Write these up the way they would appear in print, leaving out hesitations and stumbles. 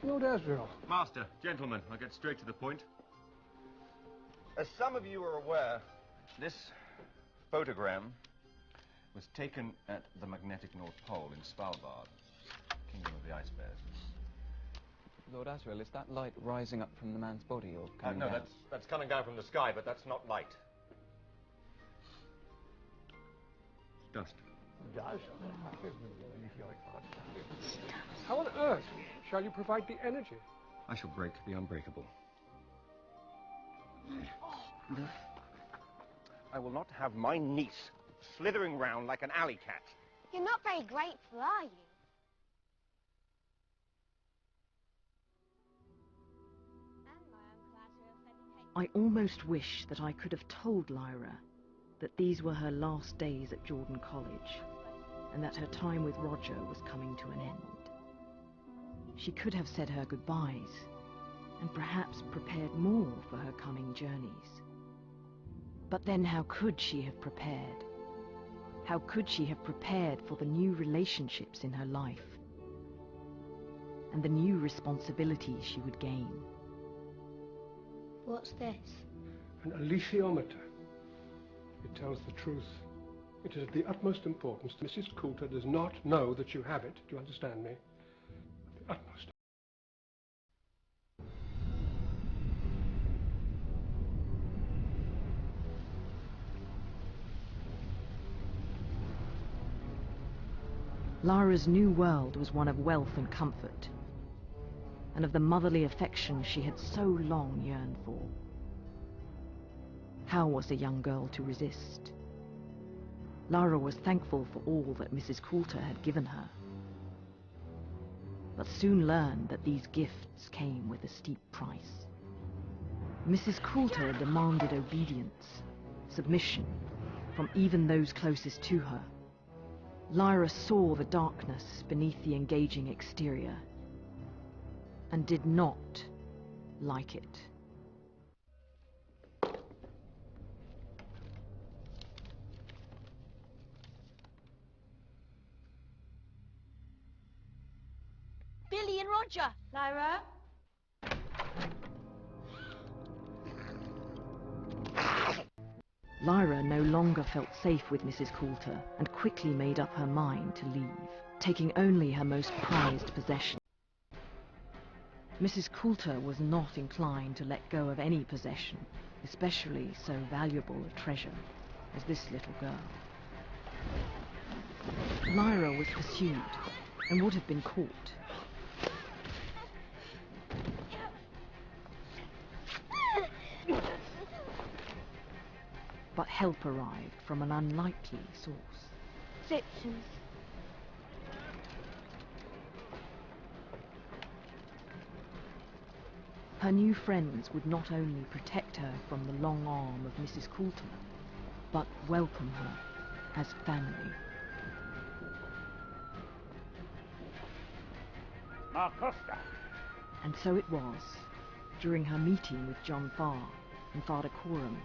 Lord Asriel. Master, gentlemen, I'll get straight to the point. As some of you are aware, this photogram was taken at the magnetic North Pole in Svalbard, Kingdom of the Ice Bears. Lord Asriel, is that light rising up from the man's body or coming no, down? that's coming down from the sky, but that's not light. It's dust. How on earth shall you provide the energy? I shall break the unbreakable. I will not have my niece slithering round like an alley cat. You're not very grateful, are you? I almost wish that I could have told Lyra that these were her last days at Jordan College, and that her time with Roger was coming to an end. She could have said her goodbyes, and perhaps prepared more for her coming journeys. But then how could she have prepared? How could she have prepared for the new relationships in her life, and the new responsibilities she would gain? What's this? An alethiometer. It tells the truth. It is of the utmost importance. Mrs. Coulter does not know that you have it. Do you understand me? The utmost. Lyra's new world was one of wealth and comfort, and of the motherly affection she had so long yearned for. How was a young girl to resist? Lyra was thankful for all that Mrs. Coulter had given her, but soon learned that these gifts came with a steep price. Mrs. Coulter demanded obedience, submission, from even those closest to her. Lyra saw the darkness beneath the engaging exterior, and did not like it. Billy and Roger! Lyra? Lyra no longer felt safe with Mrs. Coulter, and quickly made up her mind to leave, taking only her most prized possession. Mrs. Coulter was not inclined to let go of any possession, especially so valuable a treasure as this little girl. Lyra was pursued and would have been caught. But help arrived from an unlikely source. Victims. Her new friends would not only protect her from the long arm of Mrs. Coulter, but welcome her as family. Marcosta! And so it was, during her meeting with John Farr and Father Coram,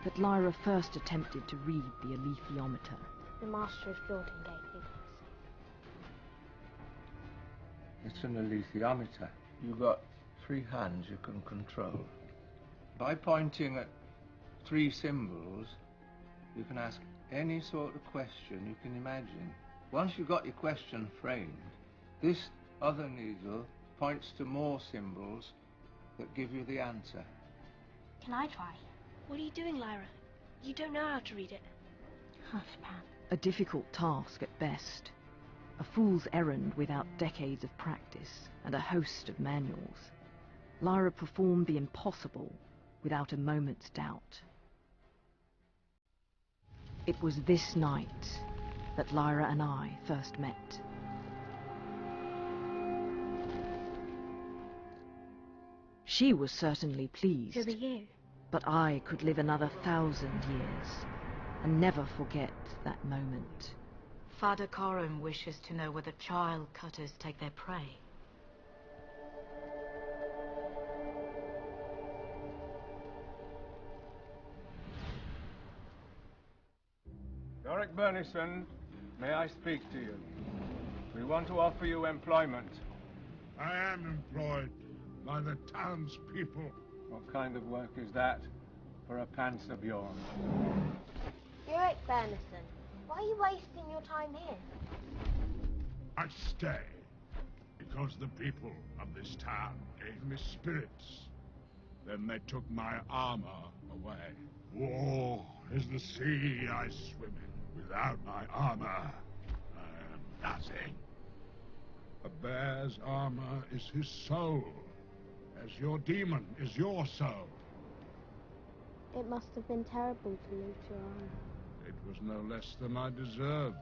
that Lyra first attempted to read the alethiometer. The Master of Jordan gave me this. It's an alethiometer. You've got 3 hands you can control. By pointing at 3 symbols, you can ask any sort of question you can imagine. Once you've got your question framed, this other needle points to more symbols that give you the answer. Can I try? What are you doing, Lyra? You don't know how to read it. Hush, Pam. A difficult task at best, a fool's errand without decades of practice and a host of manuals. Lyra performed the impossible without a moment's doubt. It was this night that Lyra and I first met. She was certainly pleased. Who are you? But I could live another 1,000 years and never forget that moment. Father Coram wishes to know whether child cutters take their prey. Yorick Burnison, may I speak to you? We want to offer you employment. I am employed by the townspeople. What kind of work is that for a pants of yours? Yorick Bernison, why are you wasting your time here? I stay because the people of this town gave me spirits. Then they took my armor away. War is the sea I swim in. Without my armor, I am nothing. A bear's armor is his soul, as your demon is your soul. It must have been terrible to lose your armor. It was no less than I deserved.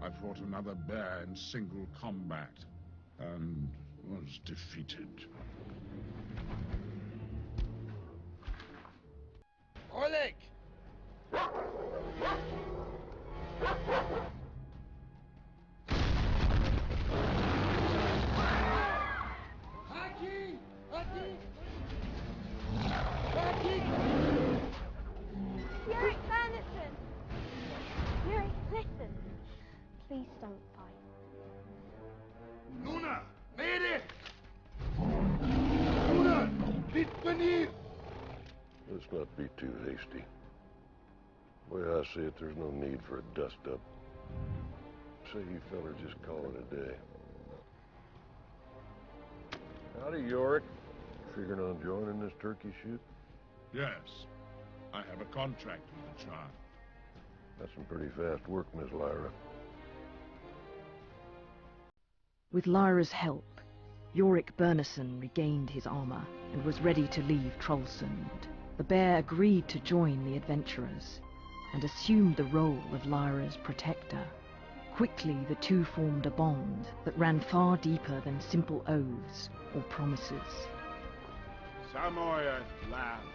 I fought another bear in single combat, and was defeated. Oleg! Yorick Bernison! Yorick, listen. Please don't fight. Nuna! Made it! Nuna! Litvanin! Let's not be too hasty. The way I see it, there's no need for a dust-up. Say you fellas just call it a day. Howdy, Yorick. Figuring on joining this turkey shoot? Yes. I have a contract with the tribe. That's some pretty fast work, Miss Lyra. With Lyra's help, Yorick Bernison regained his armor and was ready to leave Trollsund. The bear agreed to join the adventurers and assumed the role of Lyra's protector. Quickly, the two formed a bond that ran far deeper than simple oaths or promises. Samoyed lands.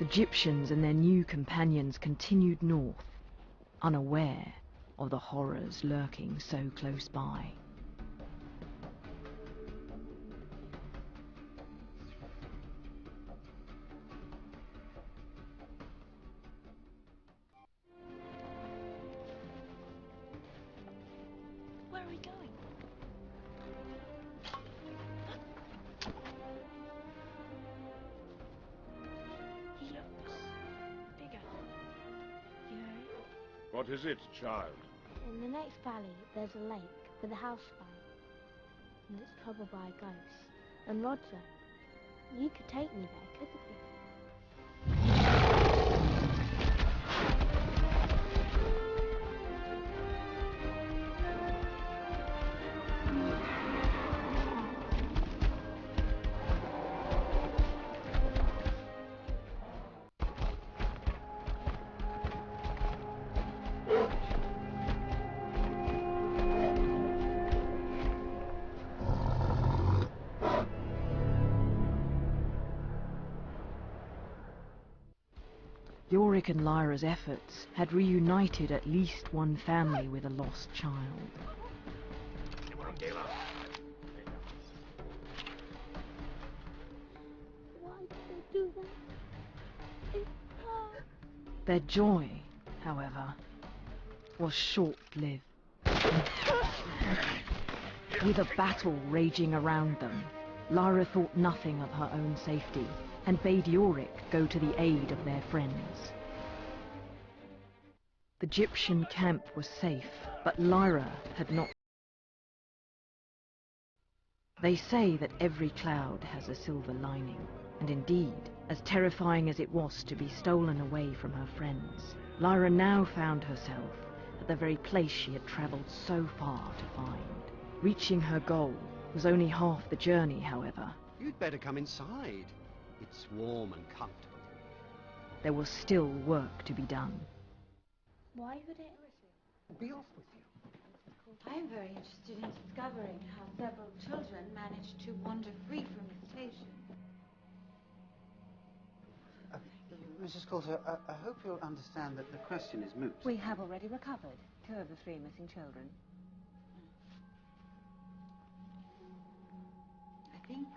The Egyptians and their new companions continued north, unaware of the horrors lurking so close by. Where are we going? He looks bigger. You know? What is it, child? In the next valley, there's a lake with a house by it. And it's troubled by a ghost. And Roger, you could take me there, couldn't you? Yorick and Lyra's efforts had reunited at least one family with a lost child. Why did they do that? It's her. Their joy, however, was short-lived. With a battle raging around them, Lyra thought nothing of her own safety and bade Yorick go to the aid of their friends. The Egyptian camp was safe, but Lyra had not. They say that every cloud has a silver lining, and indeed, as terrifying as it was to be stolen away from her friends, Lyra now found herself at the very place she had travelled so far to find. Reaching her goal was only half the journey, however. You'd better come inside. It's warm and comfortable. There was still work to be done. Why would it? Be off with you. I am very interested in discovering how several children managed to wander free from the station. Mrs. Coulter, I hope you'll understand that the question is moot. We have already recovered 2 of the 3 missing children. I think...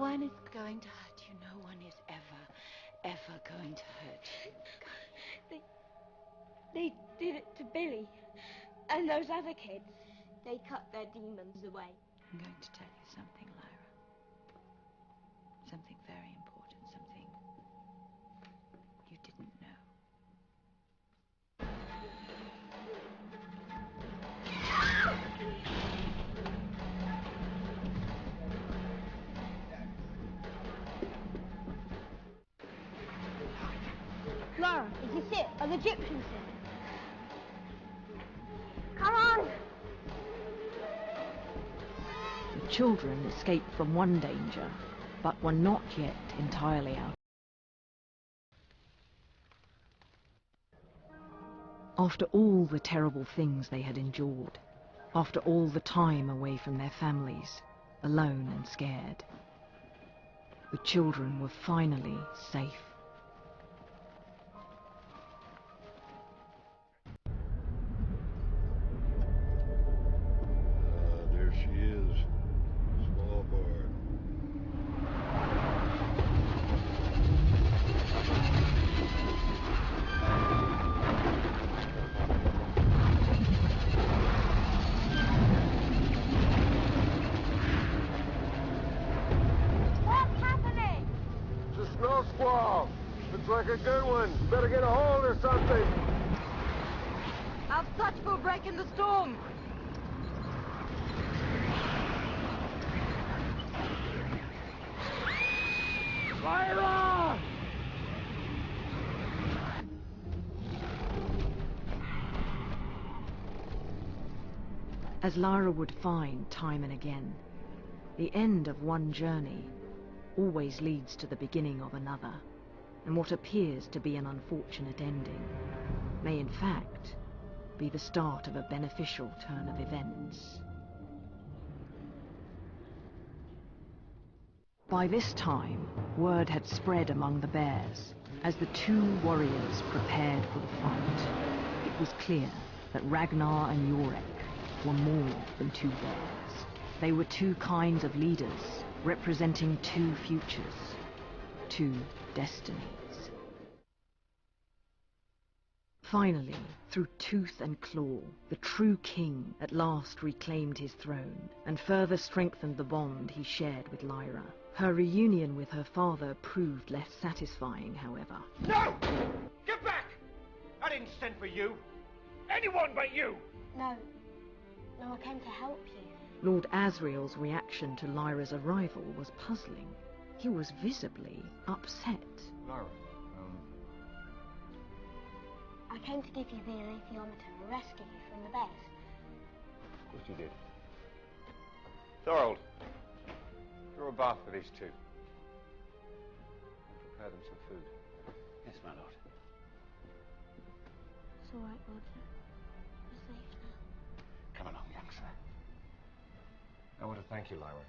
one is going to hurt you. No one is ever going to hurt you. They did it to Billy and those other kids. They cut their demons away. I'm going to tell you something, Lyra. Something very important, something you didn't know. Laura, is this it? Are the Egyptians here? Come on! The children escaped from one danger, but were not yet entirely out. After all the terrible things they had endured, after all the time away from their families, alone and scared, the children were finally safe. There she is. Small barn. What's happening? It's a snow squall. Looks like a good one. Better get a hold or something. Our touch will break in the storm. Lyra! As Lyra would find time and again, the end of one journey always leads to the beginning of another, and what appears to be an unfortunate ending may in fact be the start of a beneficial turn of events. By this time, word had spread among the bears. As the two warriors prepared for the fight, it was clear that Ragnar and Yorick were more than two bears. They were two kinds of leaders, representing two futures, two destinies. Finally, through tooth and claw, the true king at last reclaimed his throne and further strengthened the bond he shared with Lyra. Her reunion with her father proved less satisfying, however. No! Get back! I didn't send for you. Anyone but you! No, I came to help you. Lord Asriel's reaction to Lyra's arrival was puzzling. He was visibly upset. Lyra, I came to give you the alethiometer and rescue you from the bears. Of course you did. Thorold, draw a bath for these two. Prepare them some food. Yes, my lord. It's all right, Roger. We're safe now. Come along, young sir. I want to thank you, Lyra,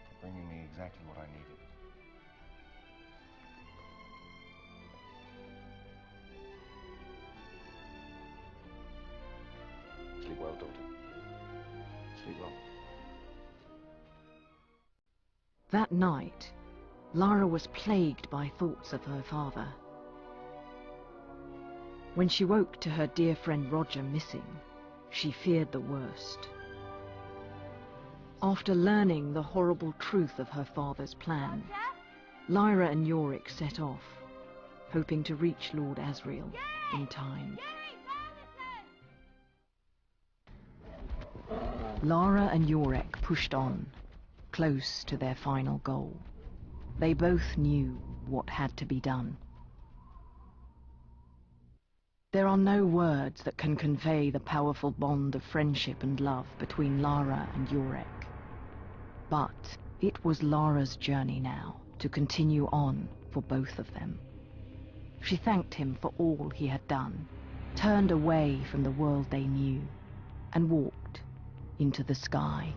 for bringing me exactly what I needed. Sleep well, Doctor. Sleep well. That night, Lyra was plagued by thoughts of her father. When she woke to her dear friend Roger missing, she feared the worst. After learning the horrible truth of her father's plan, Lyra and Yorick set off, hoping to reach Lord Asriel in time. Lara and Yorick pushed on, close to their final goal. They both knew what had to be done. There are no words that can convey the powerful bond of friendship and love between Lara and Yorick. But it was Lara's journey now to continue on for both of them. She thanked him for all he had done, turned away from the world they knew, and walked into the sky.